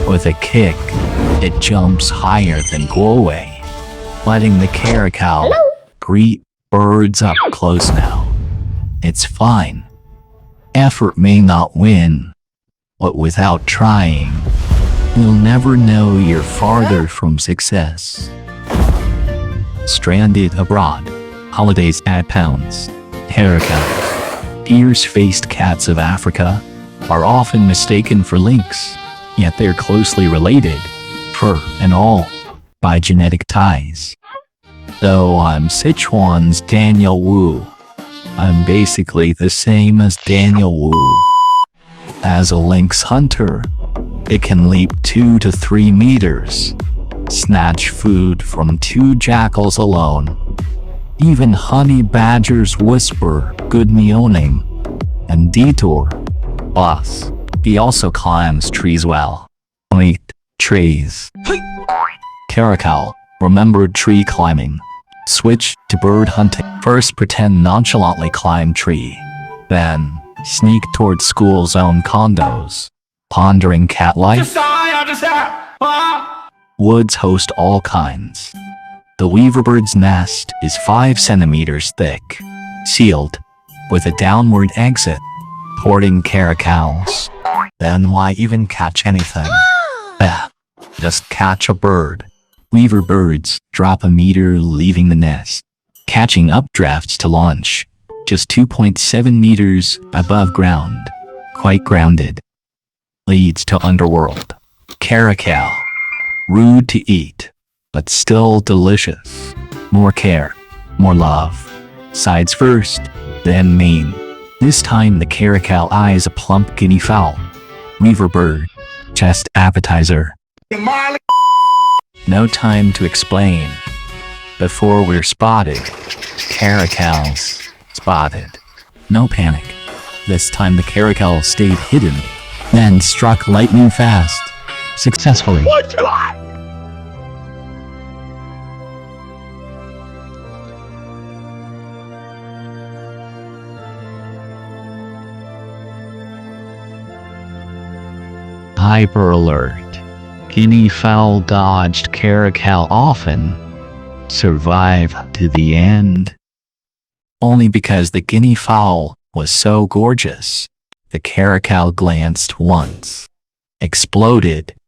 With a kick, it jumps higher than Galway, letting the caracal greet birds up close now. It's fine. Effort may not win, but without trying, you'll never know you're farther from success. Stranded abroad, holidays at pounds, caracals, fierce-faced cats of Africa, are often mistaken for lynx, yet they're closely related, fur and all, by genetic ties. Though I'm Sichuan's Daniel Wu, I'm basically the same as Daniel Wu. As a lynx hunter, it can leap 2 to 3 meters, snatch food from 2 jackals alone. Even honey badgers whisper good morning and detour. Plus, he also climbs trees well. Wait, trees. Caracal, remembered tree climbing. Switch to bird hunting. First pretend nonchalantly climb tree. Then, sneak toward school zone condos. Pondering cat life. Woods host all kinds. The weaverbird's nest is 5 centimeters thick, sealed, with a downward exit, hoarding caracals. Then why even catch anything? Just catch a bird. Weaver birds drop a meter leaving the nest, catching updrafts to launch, just 2.7 meters above ground, quite grounded. Leads to underworld. Caracal. Rude to eat, but still delicious. More care, more love. Sides first, then main. This time the caracal eyes a plump guinea fowl. Weaver bird. Chest appetizer. No time to explain. Before we're spotted, caracals spotted. No panic. This time the caracal stayed hidden, then struck lightning fast, successfully. Hyper alert. Guinea fowl dodged caracal often, survived to the end. Only because the guinea fowl was so gorgeous, the caracal glanced once, exploded,